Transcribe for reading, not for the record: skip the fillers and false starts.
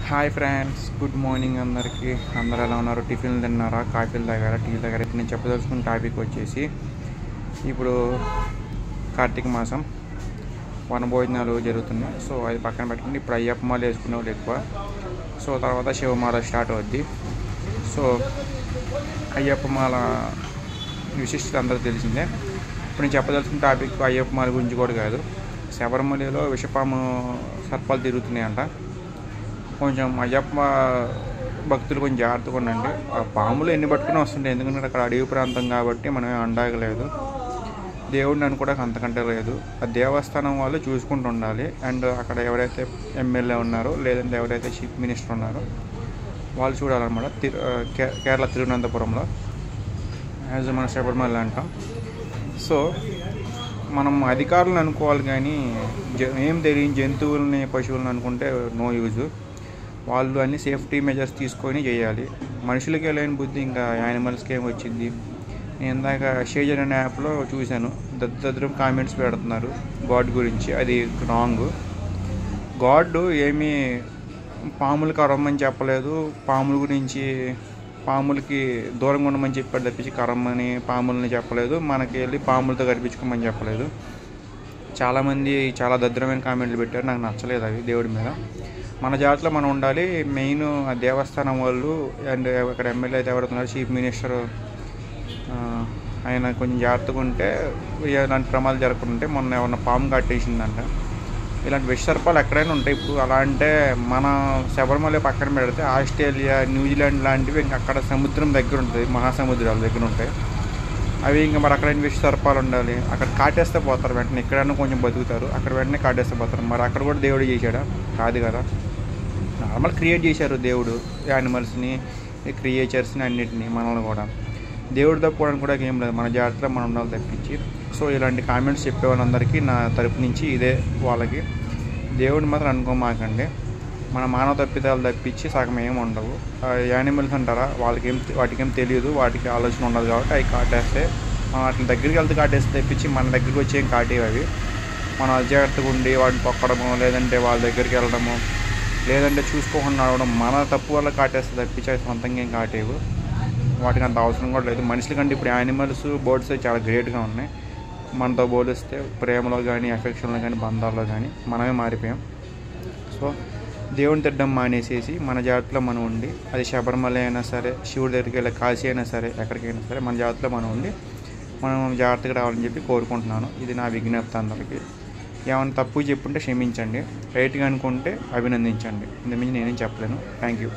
Hi friends, good morning అందరికీ. అందరూ ఎలా ఉన్నారు? టిఫిన్లు తిన్నారా? కాఫీలు తాగారా? టీలు తాగారా? ఇప్పుడు నేను చెప్పదలుచుకున్న టాపిక్ వచ్చేసి, ఇప్పుడు కార్తీక మాసం వనభోజనాలు జరుగుతున్నాయి. సో అది పక్కన పెట్టుకుని ఇప్పుడు అయ్యప్ప మాల వేసుకునే వాళ్ళు ఎక్కువ. సో తర్వాత శివమాల స్టార్ట్ అవుద్ది. సో అయ్యప్ప మాల విశిష్టత అందరూ తెలిసిందే. ఇప్పుడు నేను చెప్పదలుచుకున్న టాపిక్ అయ్యప్ప మాల గురించి కూడా కాదు. శబరిమలలో విషపాము సర్పాలు తిరుగుతున్నాయంట. కొంచెం అయ్యప్ప భక్తులు కొంచెం జాగ్రత్తగా ఉండండి. ఆ పాములు ఎన్ని పట్టుకుని వస్తుంటాయి, ఎందుకంటే అక్కడ అడవి ప్రాంతం కాబట్టి మనం అండగలేదు. దేవుడిని అనుకోవడానికి అంతకంటే లేదు. ఆ దేవస్థానం వాళ్ళు చూసుకుంటూ ఉండాలి. అండ్ అక్కడ ఎవరైతే ఎమ్మెల్యే ఉన్నారో లేదంటే ఎవరైతే చీఫ్ మినిస్టర్ ఉన్నారో వాళ్ళు చూడాలన్నమాట. కేరళ తిరువనంతపురంలో యాజ్ మన శబరిమల అంటాం. సో మనం అధికారులను అనుకోవాలి, కానీ ఏం తెలియని జంతువులని పశువులను అనుకుంటే నో యూజ్. వాళ్ళు అన్ని సేఫ్టీ మెజర్స్ తీసుకొని చేయాలి. మనుషులకే లేని బుద్ధి ఇంకా యానిమల్స్కి ఏమి వచ్చింది. నేను ఇందాక షేజర్ అనే యాప్లో చూశాను, దద్దరం కామెంట్స్ పెడుతున్నారు గాడ్ గురించి. అది రాంగ్. గాడ్ ఏమీ పాములకి అరమ్మని చెప్పలేదు. పాముల గురించి పాములకి దూరంగా ఉండమని చెప్పాడు తప్పించి కరమ్మని పాములని చెప్పలేదు. మనకి వెళ్ళి పాములతో కనిపించుకోమని చెప్పలేదు. చాలామంది చాలా దరిద్రమైన కామెంట్లు పెట్టారు, నాకు నచ్చలేదు అవి. దేవుడి మీద మన జాతిలో మనం ఉండాలి. మెయిన్ ఆ దేవస్థానం వాళ్ళు అండ్ అక్కడ ఎమ్మెల్యే అయితే ఎవరుతున్నారు, చీఫ్ మినిస్టర్, ఆయన కొంచెం జాగ్రత్తగా ఉంటే ఇలాంటి ప్రమాదాలు జరగకుంటే. మొన్న ఏమన్నా పాము కట్టేసిందంట. ఇలాంటి విషసర్పాలు ఎక్కడైనా ఉంటాయి. ఇప్పుడు అలా అంటే మన శబరిమల పక్కన పెడితే ఆస్ట్రేలియా, న్యూజిలాండ్ లాంటివి ఇంకా అక్కడ సముద్రం దగ్గర ఉంటుంది, మహాసముద్రాల దగ్గర ఉంటాయి అవి. ఇంకా మరి అక్కడ విషసర్పాలు ఉండాలి. అక్కడ కాటేస్తే పోతారు వెంటనే. ఎక్కడైనా కొంచెం బతుకుతారు, అక్కడ వెంటనే కాటేస్తే పోతారు. మరి అక్కడ కూడా దేవుడు చేశాడా? కాదు కదా. నార్మల్ క్రియేట్ చేశారు దేవుడు యానిమల్స్ని, క్రియేచర్స్ని, అన్నిటినీ. మనల్ని కూడా దేవుడు తప్పుకోవడానికి కూడా ఏం లేదు. మన జాగ్రత్తలో మనం ఉండాలి తప్పించి. సో ఇలాంటి కామెంట్స్ చెప్పే వాళ్ళందరికీ నా తరపు నుంచి ఇదే వాళ్ళకి, దేవుడిని మాత్రం అనుకోమాకండి. మన మానవ తప్పిదాలు తప్పించి సగం ఏమి ఉండవు. యానిమల్స్ అంటారా, వాటికేం తెలియదు, వాటికి ఆలోచన ఉండదు కాబట్టి అవి కాటేస్తే వాటి దగ్గరికి వెళ్తే కాటేస్తే తప్పించి మన దగ్గరికి వచ్చి ఏం కాటేవి అవి. మనం అజాగ్రత్తగా ఉండి వాటిని పొక్కడము, లేదంటే వాళ్ళ దగ్గరికి వెళ్ళడము, లేదంటే చూసుకోకుండా నడవడం మన తప్పు వల్ల కాటేస్తే తప్పించి అవి సొంతంగా ఏం కాటేవు. వాటికి అంత అవసరం కూడా లేదు. మనుషుల కంటే ఇప్పుడు యానిమల్స్, బర్డ్స్ చాలా గ్రేట్గా ఉన్నాయి. మనతో పోలిస్తే ప్రేమలో కానీ, ఎఫెక్షన్లో కానీ, బంధాల్లో కానీ మనమే మారిపోయాం. సో దేవుని తిట్టడం మానేసేసి మన జాతిలో మనం ఉండి, అది శబరిమల అయినా సరే, శివుడి దగ్గరికి వెళ్ళే కాశీ అయినా సరే, ఎక్కడికైనా సరే మన జాతిలో మనం ఉండి మనం జాగ్రత్తగా రావాలని చెప్పి కోరుకుంటున్నాను. ఇది నా విజ్ఞప్తి అందరికీ. ఏమైనా తప్పు చెప్పుంటే క్షమించండి, రైట్గా అనుకుంటే అభినందించండి. ఇంతకుమించి నేనేం చెప్పలేను. Thank you.